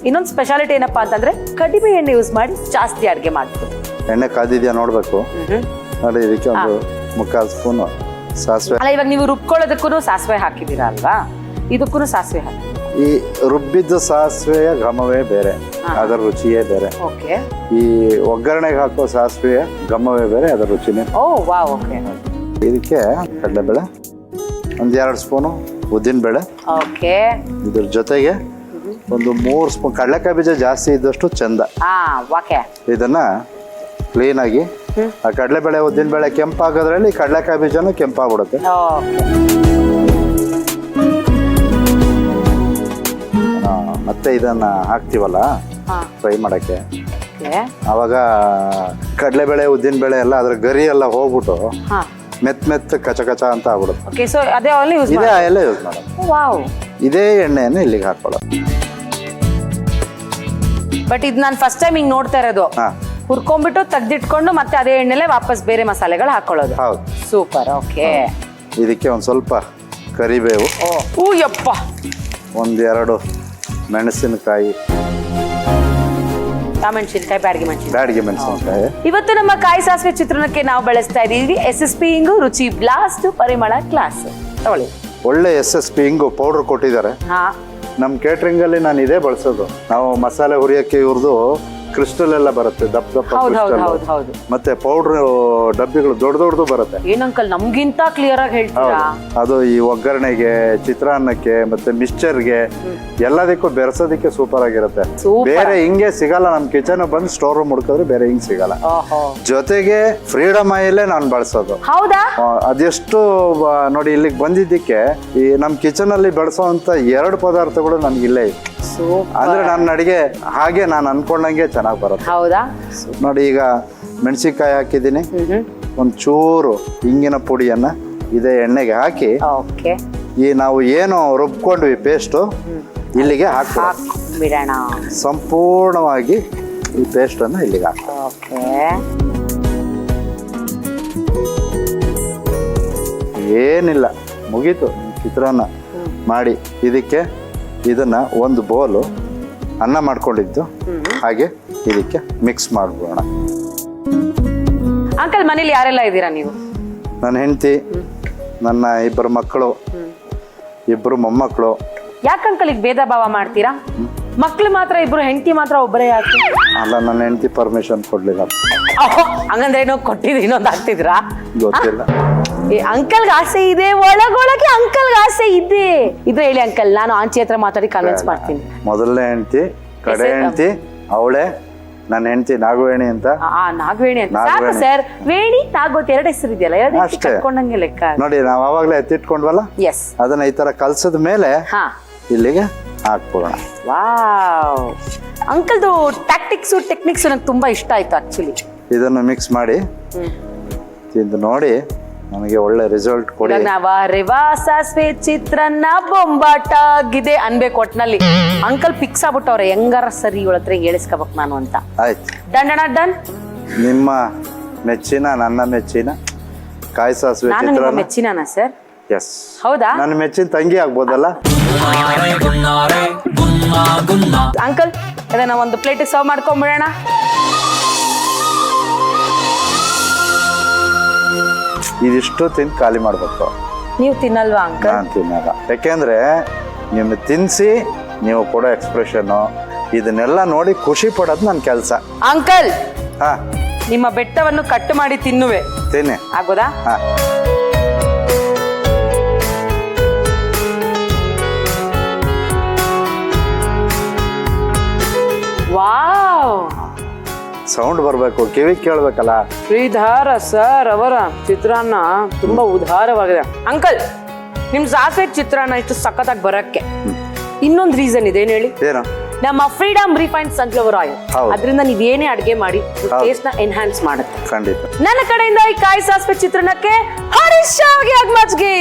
ಇನ್ನೊಂದು ಸ್ಪೆಷಾಲಿಟಿ ಏನಪ್ಪಾ ಅಂತಂದ್ರೆ ಕಡಿಮೆ ಎಣ್ಣೆ ಯೂಸ್ ಮಾಡಿ ಜಾಸ್ತಿ ಅಡುಗೆ ಮಾಡ್ಬೋದು. ಎಣ್ಣೆ ಕಾದಿದ್ಯಾ ನೋಡ್ಬೇಕು. ನೋಡಿ, ಇದಕ್ಕೆ 1/4 ಸ್ಪೂನ್ ಸಾಸಿವೆ. ಅಲ್ಲ, ಇವಾಗ ನೀವು ರುಬ್ಕೊಳ್ಳೋದಕ್ಕೂ ಸಾಸಿವೆ ಹಾಕಿದೀರಾ ಅಲ್ವಾ, ಇದಕ್ಕೂ ಸಾಸಿವೆ ಹಾಕಿ. ಈ ರುಬ್ಬಿದ್ದ ಸಾಸಿವೆಯ ಘಮವೇ ಬೇರೆ, ಅದರ ರುಚಿಯೇ ಬೇರೆ. ಓಕೆ. ಈ ಒಗ್ಗರಣೆಗೆ ಹಾಕೋ ಸಾಸಿವೆಯ ಘಮವೇ ಬೇರೆ, ಅದರ ರುಚಿನೇ. ಓ ವಾವ್. ಓಕೆ. ಇದಕ್ಕೆ ಕಡಲೆಬೇಳೆ 1-2 ಸ್ಪೂನು, ಉದ್ದಿನಬೇಳೆ. ಓಕೆ. ಇದ್ರ ಜೊತೆಗೆ 3 ಸ್ಪೂನ್ ಕಡಲೆಕಾಯಿ ಬೀಜ ಜಾಸ್ತಿ ಇದ್ದಷ್ಟು ಚಂದ. ಓಕೆ. ಇದನ್ನ ಕ್ಲೀನ್ ಆಗಿ ಆ ಕಡಲೆಬೇಳೆ ಉದ್ದಿನಬೇಳೆ ಕೆಂಪಾಗೋದ್ರಲ್ಲಿ ಕಡಲೆಕಾಯಿ ಬೀಜನೂ ಕೆಂಪಾಗ್ಬಿಡುತ್ತೆ. ಮತ್ತೆ ಇದನ್ನ ಹಾಕ್ತಿವಲ್ಲ ಫ್ರೈ ಮಾಡಕ್ಕೆ, ಅವಾಗ ಕಡಲೆಬೇಳೆ ಉದ್ದಿನಬೇಳೆ ಎಲ್ಲ ಅದ್ರ ಗರಿ ಎಲ್ಲ ಹೋಗ್ಬಿಟ್ಟು ಮೆತ್ತ ಕಚ ಅಂತ ಆಗ್ಬಿಡುತ್ತೆ. ಓಕೆ. ಸೊ ಅದೇ ಆಯಿಲ್ ಯೂಸ್ ಇದೇ ಆಯಿಲ್ ಯೂಸ್ ಮಾಡೋದು. ವಾವ್. ಇದೇ ಎಣ್ಣೆಯನ್ನು ಇಲ್ಲಿಗೆ ಹಾಕೊಳ್ಳೋದು. ಬಟ್ ಇದು ನಾನು ಫಸ್ಟ್ ಟೈಮ್ ಹಿಂಗ್ ನೋಡ್ತಾ ಇರೋದು. ಹುರ್ಕೊಂಡ್ಬಿಟ್ಟು ತೆಗ್ದಿಟ್ಕೊಂಡು ಮತ್ತೆ ಅದೇ ಎಣ್ಣೆಲೆ ವಾಪಸ್ ಬೇರೆ ಮಸಾಲೆಗಳು ಹಾಕೊಳ್ಳೋದು. ಹೌದು. ಸೂಪರ್. ಓಕೆ. ಇದಕ್ಕೆ ಒಂದು ಸ್ವಲ್ಪ ಕರಿಬೇವು, ಯಪ್ಪ, 1-2 ಮೆಣಸಿನಕಾಯಿ, ಮೆಣಸಿನಕಾಯಿ, ಬ್ಯಾಡಗಿ ಮೆಣಸಿನಕಾಯಿ. ಇವತ್ತು ನಮ್ಮ ಕಾಯಿ ಸಾಸಿವೆ ಚಿತ್ರಾನ್ನಕ್ಕೆ ನಾವು ಬಳಸ್ತಾ ಇದೀವಿ SSP ಇಂಗು, ರುಚಿ ಬ್ಲಾಸ್ಟ್, ಪರಿಮಳ ಕ್ಲಾಸ್. ತಗೊಳ್ಳಿ. ಒಳ್ಳೆ SSP ಇಂಗು ಪೌಡರ್ ಕೊಟ್ಟಿದ್ದಾರೆ. ನಮ್ಮ ಕೇಟ್ರಿಂಗ್ ಅಲ್ಲಿ ನಾನು ಇದೇ ಬಳಸೋದು. ನಾವು ಮಸಾಲೆ ಹುರಿಯಕ್ಕೆ ಇವ್ರದ್ದು ಕ್ರಿಸ್ಟಲ್ ಎಲ್ಲ ಬರುತ್ತೆ, ದಪ್ಪ ಕ್ರಿಸ್ಟಲ್. ಮತ್ತೆ ಪೌಡರ್ ಡಬ್ಬಿಗಳು ದೊಡ್ಡದು ಬರುತ್ತೆ. ಏನಂಕಲ್ ನಮ್ಗಿಂತ ಕ್ಲಿಯರ್ ಆಗಿ ಹೇಳ್ತೀರಾ? ಅದು ಈ ಒಗ್ಗರಣೆಗೆ, ಚಿತ್ರಾನ್ನಕ್ಕೆ, ಮತ್ತೆ ಮಿಕ್ಸ್ಚರ್ಗೆ ಎಲ್ಲದಕ್ಕೂ ಬೆರೆಸೋದಕ್ಕೆ ಸೂಪರ್ ಆಗಿರುತ್ತೆ. ಬೇರೆ ಹಿಂಗೆ ಸಿಗಲ್ಲ. ನಮ್ ಕಿಚನ್ ಬಂದು ಸ್ಟೋರ್ ರೂಮ್ ಹುಡುಕಿದ್ರೆ ಬೇರೆ ಹಿಂಗ್ ಸಿಗಲ್ಲ. ಜೊತೆಗೆ ಫ್ರೀಡಮ್ ಆಯಿಲೇ ನಾನು ಬಳಸೋದು. ಹೌದಾ? ಅದೆಷ್ಟು ನೋಡಿ, ಇಲ್ಲಿಗೆ ಬಂದಿದ್ದಕ್ಕೆ ಈ ನಮ್ ಕಿಚನ್ ಅಲ್ಲಿ ಬಳಸೋಂತ 2 ಪದಾರ್ಥಗಳು ನನ್ಗೆ ಇಲ್ಲೇ ಇದೆ. ಅಂದ್ರೆ ನನ್ನ ಅಡಿಗೆ ಹಾಗೆ ನಾನು ಅನ್ಕೊಂಡಂಗೆ ಚೆನ್ನಾಗಿ ಬರುತ್ತೆ. ಹೌದಾ? ನೋಡಿ, ಈಗ ಮೆಣಸಿನಕಾಯಿ ಹಾಕಿದ್ದೀನಿ, ಒಂಚೂರು ಹಿಂಗಿನ ಪುಡಿಯನ್ನ ಇದೇ ಎಣ್ಣೆಗೆ ಹಾಕಿ, ಈ ನಾವು ಏನು ರುಬ್ಕೊಂಡ್ವಿ ಪೇಸ್ಟ್ ಇಲ್ಲಿಗೆ ಬಿಡೋಣ. ಸಂಪೂರ್ಣವಾಗಿ ಈ ಪೇಸ್ಟ್ ಅನ್ನ ಇಲ್ಲಿಗೆ ಹಾಕಿ. ಏನಿಲ್ಲ, ಮುಗೀತು ಚಿತ್ರಾನ್ನ ಮಾಡಿ. ಇದಕ್ಕೆ ಇದನ್ನ 1 ಬೌಲು ಅನ್ನ ಮಾಡ್ಕೊಂಡಿದ್ದು ಹಾಗೆ ಇದಕ್ಕೆ ಮಿಕ್ಸ್ ಮಾಡ್ಬೋಣ. ಅಂಕಲ್ ಮನೇಲಿ ಯಾರೆಲ್ಲ ಇದ್ದೀರಾ ನೀವು? ನನ್ನ ಹೆಂಡತಿ, ನನ್ನ 2 ಮಕ್ಕಳು, 2 ಮೊಮ್ಮಕ್ಕಳು. ಯಾಕೆ ಅಂಕಲ್ ಈಗ ಭೇದ ಭಾವ ಮಾಡ್ತೀರಾ? ಮಕ್ಳು ಮಾತ್ರ 2, ಹೆಂಡತಿ ಮಾತ್ರ ಒಬ್ಬರೇ ಯಾಕೆ? ಅಲ್ಲ, ನನ್ನ ಹೆಂಡತಿ ಪರ್ಮಿಷನ್ ಕೊಡ್ಲಿಲ್ಲ. ಹಂಗಂದ್ರೆ ಏನೋ ಕೊಟ್ಟಿದ್ರಿ, ಇನ್ನೊಂದು ಆಗ್ತಿದ್ರಾ? ಗೊತ್ತಿಲ್ಲ. ಅಂಕಲ್ಗೆ ಆಸೆ ಇದೆ, ಒಳಗೊಳಗೆ ಅಂಕಲ್ಗೆ ಆಸೆ ಇದೆ. ಇದು ಹೇಳಿ ಅಂಕಲ್, ನಾನು ಆಂಟಿ ಹತ್ರ ಮಾತಾಡಿ ಕನ್ವಿನ್ಸ್ ಮಾಡ್ತೀನಿ. ಮೊದಲನೇ ಹೆಂಡತಿ, ಕಡೆ ಹೆಂಡತಿ ಅವಳೆ, ನನ್ನ ಹೆಂಡತಿ ನಾಗವೇಣಿ ಅಂತ. ನಾಗವೇಣಿ ಅಂತ ಸಾಕು ಸರ್. ವೇಣಿ ನಾಗೋತ್ 2 ಹೆಸರು ಇದೆಯಲ್ಲ, 2 ಅಷ್ಟೇ. ಕಟ್ಕೊಂಡಂಗೆ ಲೆಕ್ಕ. ನೋಡಿ, ನಾವು ಆವಾಗಲೇ ಎತ್ತಿಟ್ಕೊಂಡ್ವಲ್ಲ, ಎಸ್. ಅದನ್ನ ಈ ತರ ಕಲ್ಸದ ಮೇಲೆ ಹಾ, ಇಲ್ಲಿಗೆ ಹಾಕ್ಬೋಣ. ವಾವ್, ಅಂಕಲ್ದು ಟ್ಯಾಕ್ಟಿಕ್ಸ್ ಟೆಕ್ನಿಕ್ಸ್ ನನಗೆ ತುಂಬಾ ಇಷ್ಟ ಆಯ್ತು ಆಕ್ಚುಲಿ. ಇದನ್ನು ಮಿಕ್ಸ್ ಮಾಡಿ ತಿಂದು ನೋಡಿ, ನಮಗೆ ಒಳ್ಳೆ ರಿಸಲ್ಟ್ ಕೊಡಿ. ರೆವಾ ಸಾಸ್ವೆ ಚಿತ್ರಾನ್ನ ಬೊಂಬಾಟ ಆಗಿದೆ ಅನ್ಬೇಕು ಒಟ್ನಲ್ಲಿ. ಅಂಕಲ್ ಫಿಕ್ಸ್ ಆಗ್ಬಿಟ್ಟವ್ರೆ, ಹೆಂಗಾರ ಸರಿ ಇವಳ ಹತ್ರ ಹೇಳಿಸ್ಕೋಬೇಕು ನಾನು ಅಂತ. ಆಯ್ತು, ಡನ್ ಡನ್ ಡನ್. ನಿಮ್ಮ ಮೆಚ್ಚಿನ, ನನ್ನ ಮೆಚ್ಚಿನ ಕಾಯಿ ಸಾಸಿವೆ ನಾನು ನಿಮ್ಮ ಚಿತ್ರಾನ್ನ. ಮೆಚ್ಚಿನ ಸರ್? ಎಸ್. ಹೌದಾ? ನನ್ನ ಮೆಚ್ಚಿನ ತಂಗಿ ಆಗ್ಬೋದಲ್ಲ? ಅಂಕಲ್ ಅದನ್ನ ಒಂದು ಪ್ಲೇಟ್ ಸರ್ವ್ ಮಾಡ್ಕೊಂಡ್ಬಿಡೋಣ. ಇದಿಷ್ಟು ತಿಂದು ಖಾಲಿ ಮಾಡ್ಬೇಕು. ನೀವು ತಿನ್ನಲ್ವಾ ಅಂಕಲ್? ನಾನು ತಿನ್ನಲ್ಲ, ಯಾಕೆಂದ್ರೆ ನಿಮ್ಗೆ ತಿನ್ಸಿ ನೀವು ಕೊಡೋ ಎಕ್ಸ್ಪ್ರೆಷನ್ ಇದನ್ನೆಲ್ಲ ನೋಡಿ ಖುಷಿ ಪಡೋದು ನನ್ನ ಕೆಲಸ. ಅಂಕಲ್, ಹಾ, ನಿಮ್ಮ ಬೆಟ್ಟವನ್ನು ಕಟ್ ಮಾಡಿ ತಿನ್ನುವೆ, ತಿನ್ನಿ. ಆಗ್ಬೋದಾ? ಹಾ, ವಾವ್, ಸೌಂಡ್ ಬರ್ಬೇಕು, ಕಿವಿ ಕೇಳ್ಬೇಕಲ್ಲ. ಶ್ರೀಧರ ಸರ್ ಅವರ ಚಿತ್ರಾನ್ನ ತುಂಬಾ ಉದಾರವಾಗಿದೆ. ಅಂಕಲ್, ನಿಮ್ ಸಾಸ್ವೆ ಚಿತ್ರಾನ್ನ ಇಷ್ಟು ಸಖತ್ತಾಗಿ ಬರಕ್ಕೆ ಇನ್ನೊಂದು ರೀಸನ್ ಇದೆ, ಏನ್ ಹೇಳಿ? ಏನು? ನಮ್ಮ ಫ್ರೀಡಮ್ ರಿಫೈನ್ಡ್ ಸನ್ಫ್ಲವರ್ ಆಯಿಲ್. ಹೌದು. ಅದರಿಂದ ನೀವೇನೇ ಅಡಿಗೆ ಮಾಡಿ ಟೇಸ್ಟ್ ನ ಎನ್ಹಾನ್ಸ್ ಮಾಡುತ್ತೆ. ಖಂಡಿತ. ನನ್ನ ಕಡೆಯಿಂದ ಈ ಕಾಯಿ ಸಾಸ್ವೆ ಚಿತ್ರಾನ್ನಕ್ಕೆ ಹರೀಶಾಗಿ ಆಗ್ಮಚ್ಗಿ.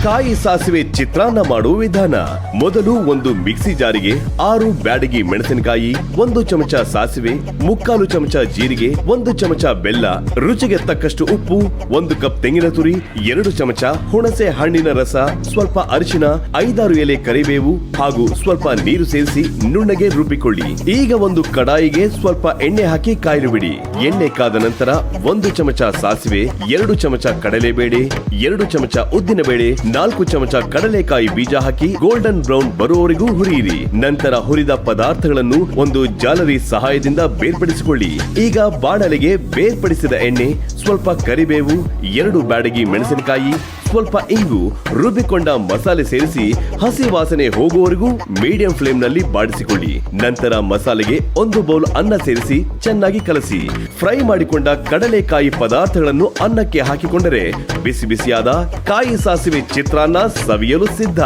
ಕಾಯಿ ಸಾಸಿವೆ ಚಿತ್ರಾನ್ನ ಮಾಡುವ ವಿಧಾನ. ಮೊದಲು ಒಂದು ಮಿಕ್ಸಿ ಜಾರಿಗೆ 6 ಬ್ಯಾಡಗಿ ಮೆಣಸಿನಕಾಯಿ, 1 ಚಮಚ ಸಾಸಿವೆ, 3/4 ಚಮಚ ಜೀರಿಗೆ, 1 ಚಮಚ ಬೆಲ್ಲ, ರುಚಿಗೆ ತಕ್ಕಷ್ಟು ಉಪ್ಪು, 1 ಕಪ್ ತೆಂಗಿನ ತುರಿ, 2 ಚಮಚ ಹುಣಸೆ ಹಣ್ಣಿನ ರಸ, ಸ್ವಲ್ಪ ಅರಿಶಿನ, 5-6 ಎಲೆ ಕರಿಬೇವು ಹಾಗೂ ಸ್ವಲ್ಪ ನೀರು ಸೇರಿಸಿ ನುಣ್ಣಗೆ ರುಬ್ಬಿಕೊಳ್ಳಿ. ಈಗ ಒಂದು ಕಡಾಯಿಗೆ ಸ್ವಲ್ಪ ಎಣ್ಣೆ ಹಾಕಿ ಕಾಯಲು ಬಿಡಿ. ಎಣ್ಣೆ ಕಾದ ನಂತರ 1 ಚಮಚ ಸಾಸಿವೆ, 2 ಚಮಚ ಕಡಲೆಬೇಳೆ, 2 ಚಮಚ ಉದ್ದಿನಬೇಳೆ, 4 ಚಮಚ ಕಡಲೆಕಾಯಿ ಬೀಜ ಹಾಕಿ ಗೋಲ್ಡನ್ ಬ್ರೌನ್ ಬರುವವರೆಗೂ ಹುರಿಯಿರಿ. ನಂತರ ಹುರಿದ ಪದಾರ್ಥಗಳನ್ನು ಒಂದು ಜಾಲರಿ ಸಹಾಯದಿಂದ ಬೇರ್ಪಡಿಸಿಕೊಳ್ಳಿ. ಈಗ ಬಾಣಲೆಗೆ ಬೇರ್ಪಡಿಸಿದ ಎಣ್ಣೆ, ಸ್ವಲ್ಪ ಕರಿಬೇವು, 2 ಬ್ಯಾಡಗಿ ಮೆಣಸಿನಕಾಯಿ, ಸ್ವಲ್ಪ ಇಂಗು, ರುಬ್ಬಿಕೊಂಡ ಮಸಾಲೆ ಸೇರಿಸಿ ಹಸಿ ವಾಸನೆ ಹೋಗುವವರೆಗೂ ಮೀಡಿಯಂ ಫ್ಲೇಮ್ ನಲ್ಲಿ ಬಾಡಿಸಿಕೊಳ್ಳಿ. ನಂತರ ಮಸಾಲೆಗೆ 1 ಬೌಲ್ ಅನ್ನ ಸೇರಿಸಿ ಚೆನ್ನಾಗಿ ಕಲಸಿ. ಫ್ರೈ ಮಾಡಿಕೊಂಡ ಕಡಲೆಕಾಯಿ ಪದಾರ್ಥಗಳನ್ನು ಅನ್ನಕ್ಕೆ ಹಾಕಿಕೊಂಡರೆ ಬಿಸಿ ಬಿಸಿಯಾದ ಕಾಯಿ ಸಾಸಿವೆ ಚಿತ್ರಾನ್ನ ಸವಿಯಲು ಸಿದ್ಧ.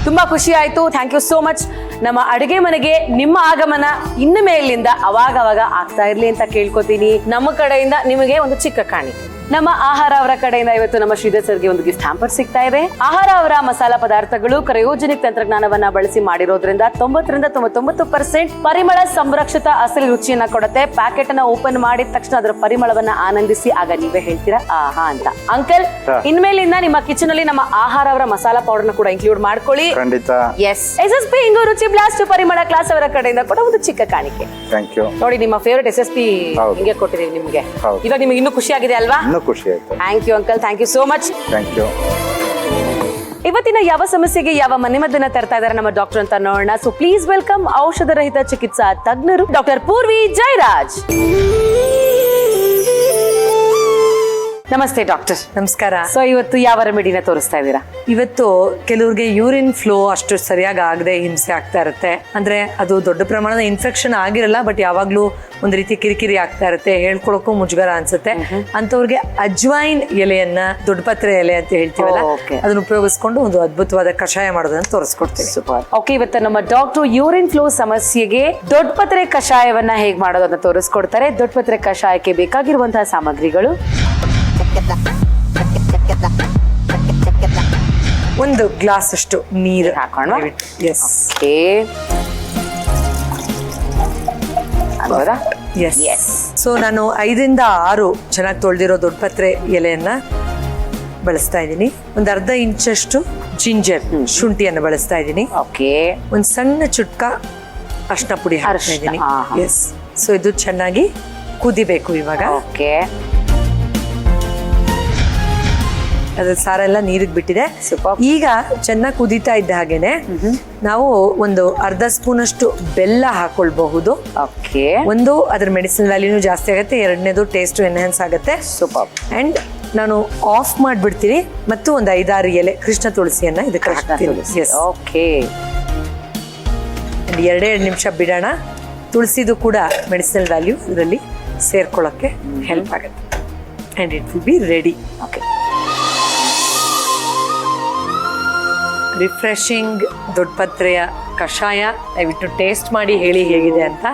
ತುಂಬಾ ಖುಷಿ ಆಯ್ತು. Thank you so much. ನಮ್ಮ ಅಡುಗೆ ಮನೆಗೆ ನಿಮ್ಮ ಆಗಮನ ಇನ್ನು ಮೇಲಿಂದ ಅವಾಗವಾಗ ಆಗ್ತಾ ಇರ್ಲಿ ಅಂತ ಕೇಳ್ಕೊತೀನಿ. ನಮ್ಮ ಕಡೆಯಿಂದ ನಿಮಗೆ ಒಂದು ಚಿಕ್ಕ ಕಾಣಿಕೆ. ನಮ್ಮ ಆಹಾರ ಅವರ ಕಡೆಯಿಂದ ಇವತ್ತು ನಮ್ಮ ಶ್ರೀಧರ್ ಸರ್ಗೆ ಒಂದು ಗಿಫ್ಟ್ ಹ್ಯಾಂಪರ್ ಸಿಗ್ತಾ ಇದೆ. ಆಹಾರ ಅವರ ಮಸಾಲಾ ಪದಾರ್ಥಗಳು ಕ್ರಯೋಜೆನಿಕ್ ತಂತ್ರಜ್ಞಾನವನ್ನ ಬಳಸಿ ಮಾಡಿರೋದ್ರಿಂದ 90-99% ಪರಿಮಳ ಸಂರಕ್ಷಿತ ಅಸಲಿ ರುಚಿಯನ್ನ ಕೊಡುತ್ತೆ. ಪ್ಯಾಕೆಟ್ ಅನ್ನ ಓಪನ್ ಮಾಡಿದ ತಕ್ಷಣ ಅದರ ಪರಿಮಳವನ್ನ ಆನಂದಿಸಿ ಆಗ ನೀವೇ ಹೇಳ್ತೀರಾ ಆಹಾ ಅಂತ. ಅಂಕಲ್, ಇನ್ಮೇಲಿಂದ ನಿಮ್ಮ ಕಿಚನ್ ಅಲ್ಲಿ ನಮ್ಮ ಆಹಾರ ಅವರ ಮಸಾಲಾ ಪೌಡರ್ ನ ಕೂಡ ಇನ್ಕ್ಲೂಡ್ ಮಾಡ್ಕೊಳ್ಳಿ. ಖಂಡಿತ. ಎಸ್. SSP ಇಂಗು ರುಚಿ ಬ್ಲಾಸ್ಟ್ ಪರಿಮಳ ಕ್ಲಾಸ್ ಅವರ ಕಡೆಯಿಂದ ಕೂಡ ಒಂದು ಚಿಕ್ಕ ಕಾಣಿಕೆ. Thank you. ನೋಡಿ, ನಿಮ್ಮ ಫೇವರೇಟ್ SSP ಹೌದು. ಹಿಂಗೆ ಕೊಟ್ಟಿದ್ದೀವಿ ನಿಮ್ಗೆ. ಹೌದು. ಇವಾಗ ನಿಮ್ಗೆ ಇನ್ನೂ ಖುಷಿ ಆಗಿದೆ ಅಲ್ವಾ? ಖುಷಿ ಆಯ್ತು. Thank you uncle, thank you so much. Thank you. ಇವತ್ತಿನ ಯಾವ ಸಮಸ್ಯೆಗೆ ಯಾವ ಮನೆಮದ್ದನ್ನ ತರ್ತಾ ಇದ್ದಾರೆ ನಮ್ಮ ಡಾಕ್ಟರ್ ಅಂತ ನೋಡೋಣ. ಸೊ ಪ್ಲೀಸ್ ವೆಲ್ಕಮ್ ಔಷಧ ರಹಿತ ಚಿಕಿತ್ಸಾ ತಜ್ಞರು ಡಾಕ್ಟರ್ ಪೂರ್ವಿ ಜಯರಾಜ್. ನಮಸ್ತೆ ಡಾಕ್ಟರ್. ನಮಸ್ಕಾರ. ಸೊ ಇವತ್ತು ಯಾವ ರೆಮಿಡಿನ ತೋರಿಸ್ತಾ ಇದ್ದೀರಾ? ಇವತ್ತು ಕೆಲವ್ರಿಗೆ ಯೂರಿನ್ ಫ್ಲೋ ಅಷ್ಟು ಸರಿಯಾಗಿ ಆಗದೆ ಹಿಂಸೆ ಆಗ್ತಾ ಇರುತ್ತೆ. ಅಂದ್ರೆ ಅದು ದೊಡ್ಡ ಪ್ರಮಾಣದ ಇನ್ಫೆಕ್ಷನ್ ಆಗಿರಲ್ಲ, ಬಟ್ ಯಾವಾಗ್ಲೂ ಒಂದು ರೀತಿ ಕಿರಿಕಿರಿ ಆಗ್ತಾ ಇರುತ್ತೆ, ಹೇಳ್ಕೊಳಕ್ಕೂ ಮುಜುಗರ ಅನ್ಸುತ್ತೆ. ಅಂತವ್ರಿಗೆ ಅಜ್ವೈನ್ ಎಲೆಯನ್ನ, ದೊಡ್ಡಪತ್ರೆ ಎಲೆ ಅಂತ ಹೇಳ್ತೀವಲ್ಲ, ಅದನ್ನ ಉಪಯೋಗಿಸ್ಕೊಂಡು ಒಂದು ಅದ್ಭುತವಾದ ಕಷಾಯ ಮಾಡೋದನ್ನ ತೋರಿಸ್ಕೊಡ್ತೀವಿ. ಸೂಪರ್. ಓಕೆ, ಇವತ್ತು ನಮ್ಮ ಡಾಕ್ಟರ್ ಯೂರಿನ್ ಫ್ಲೋ ಸಮಸ್ಯೆಗೆ ದೊಡ್ಡಪತ್ರೆ ಕಷಾಯವನ್ನ ಹೇಗೆ ಮಾಡೋದನ್ನ ತೋರಿಸ್ಕೊಡ್ತಾರೆ. ದೊಡ್ಡಪತ್ರೆ ಕಷಾಯಕ್ಕೆ ಬೇಕಾಗಿರುವಂತಹ ಸಾಮಗ್ರಿಗಳು: 1 ಗ್ಲಾಸ್ ಅಷ್ಟು ನೀರು ಹಾಕೋಣ. ಎಸ್. ಎಸ್. ಸೊ ನಾನು 5 ರಿಂದ 6 ಚೆನ್ನಾಗಿ ತೊಳೆದಿರೋ ದೊಡ್ಡಪತ್ರೆ ಎಲೆಯನ್ನ ಬಳಸ್ತಾ ಇದ್ದೀನಿ. ಒಂದು ಅರ್ಧ ಇಂಚಷ್ಟು ಜಿಂಜರ್ ಶುಂಠಿಯನ್ನು ಬಳಸ್ತಾ ಇದ್ದೀನಿ. ಓಕೆ. ಒಂದು ಸಣ್ಣ ಚುಟ್ಕ ಅರ್ಶಿನ ಪುಡಿ ಹಾಕ್ತಾ ಇದ್ದೀನಿ. ಎಸ್. ಸೊ ಇದು ಚೆನ್ನಾಗಿ ಕುದಿಬೇಕು ಇವಾಗ. ಓಕೆ. ಅದ್ರ ಸಾರೆಲ್ಲ ನೀರಿಗೆ ಬಿಟ್ಟಿದೆ. ಈಗ ಚೆನ್ನಾಗಿ ಕುದೀತಾ ಇದ್ದ ಹಾಗೇನೆ ನಾವು ಒಂದು ಅರ್ಧ ಸ್ಪೂನ್ ಅಷ್ಟು ಬೆಲ್ಲ ಹಾಕೊಳ್ಬಹುದು. ಓಕೆ. ಒಂದು ಅದ್ರ ಮೆಡಿಸಿನ್ ವ್ಯಾಲ್ಯೂನು ಜಾಸ್ತಿ ಆಗುತ್ತೆ, ಎರಡನೇದು ಟೇಸ್ಟ್ ಎನ್ಹಾನ್ಸ್ ಆಗುತ್ತೆ. ಸೂಪರ್. ಅಂಡ್ ನಾನು ಆಫ್ ಮಾಡ್ಬಿಡ್ತೀನಿ ಮತ್ತು ಒಂದು 5-6 ಎಲೆ ಕೃಷ್ಣ ತುಳಸಿಯನ್ನ ಇದಕ್ಕೆ ಹಾಕ್ತೀನಿ. ಓಕೆ. 2 ನಿಮಿಷ ಬಿಡೋಣ. ತುಳಸಿದು ಕೂಡ ಮೆಡಿಸಿನಲ್ ವ್ಯಾಲ್ಯೂ ಇದರಲ್ಲಿ ಸೇರ್ಕೊಳ್ಳೋಕ್ಕೆ ಹೆಲ್ಪ್ ಆಗುತ್ತೆ. And it will be ready. Okay. Refreshing ದೊಡ್ಡಪತ್ರೆಯ ಕಷಾಯ ದಯವಿಟ್ಟು ಟೇಸ್ಟ್ ಮಾಡಿ ಹೇಳಿ ಹೇಗಿದೆ ಅಂತ.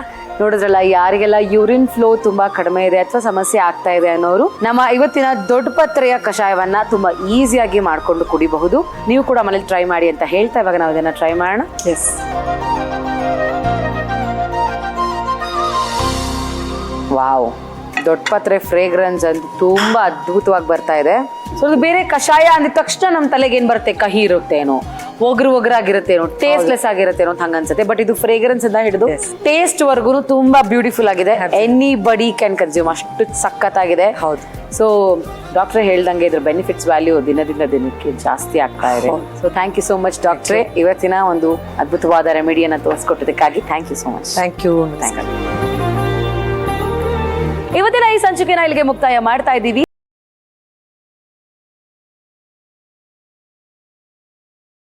ನೋಡಿದ್ರಲ್ಲ, ಯಾರಿಗೆಲ್ಲ ಯೂರಿನ್ ಫ್ಲೋ ತುಂಬಾ ಕಡಿಮೆ ಇದೆ ಅಥವಾ ಸಮಸ್ಯೆ ಆಗ್ತಾ ಇದೆ ಅನ್ನೋರು ನಮ್ಮ ಇವತ್ತಿನ ದೊಡ್ಡಪತ್ರೆಯ ಕಷಾಯವನ್ನ ತುಂಬಾ ಈಸಿಯಾಗಿ ಮಾಡ್ಕೊಂಡು ಕುಡಿಬಹುದು. ನೀವು ಕೂಡ ಮನೇಲಿ ಟ್ರೈ ಮಾಡಿ ಅಂತ ಹೇಳ್ತಾ ಇವಾಗ ನಾವು ಇದನ್ನ ಟ್ರೈ ಮಾಡೋಣ. ಎಸ್. ವಾವ್, ದೊಡ್ಡಪತ್ರೆ ಫ್ರೇಗ್ರೆನ್ಸ್ ಅಂತ ತುಂಬಾ ಅದ್ಭುತವಾಗಿ ಬರ್ತಾ ಇದೆ. ಸೊ ಅದು ಬೇರೆ ಕಷಾಯ ಅಂದಿದ ತಕ್ಷಣ ನಮ್ಮ ತಲೆಗೆ ಏನ್ ಬರುತ್ತೆ, ಕಹಿ ಇರುತ್ತೇನೋ, ಒಗ್ರಾಗಿರುತ್ತೇನೋ, ಟೇಸ್ಟ್ಲೆಸ್ ಆಗಿರುತ್ತೇನೋ ಅಂತ ಹಂಗ ಅನ್ಸುತ್ತೆ. ಬಟ್ ಇದು ಫ್ರೇಗ್ರೆನ್ಸ್ ಇಂದ ಹಿಡಿದು ಟೇಸ್ಟ್ ವರ್ಗು ತುಂಬಾ ಬ್ಯೂಟಿಫುಲ್ ಆಗಿದೆ. ಎನಿ ಬಡಿ ಕ್ಯಾನ್ ಕನ್ಸ್ಯೂಮ್, ಅಷ್ಟು ಸಖತ್ತಾಗಿದೆ. ಹೌದು. ಸೊ ಡಾಕ್ಟ್ರೆ ಹೇಳ್ದಂಗೆ ಇದ್ರ ಬೆನಿಫಿಟ್ಸ್ ವ್ಯಾಲ್ಯೂ ದಿನದಿಂದ ದಿನಕ್ಕೆ ಜಾಸ್ತಿ ಆಗ್ತಾ ಇದೆ. So thank you so much ಡಾಕ್ಟ್ರೆ, ಇವತ್ತಿನ ಒಂದು ಅದ್ಭುತವಾದ ರೆಮಿಡಿಯನ್ನ ತೋರಿಸ್ಕೊಟ್ಟಿದ್ದಕ್ಕಾಗಿ thank you so much. Thank you. ಇವತ್ತಿನ ಈ ಸಂಚಿಕೆನ ಇಲ್ಲಿಗೆ ಮುಕ್ತಾಯ ಮಾಡ್ತಾ ಇದ್ದೀವಿ.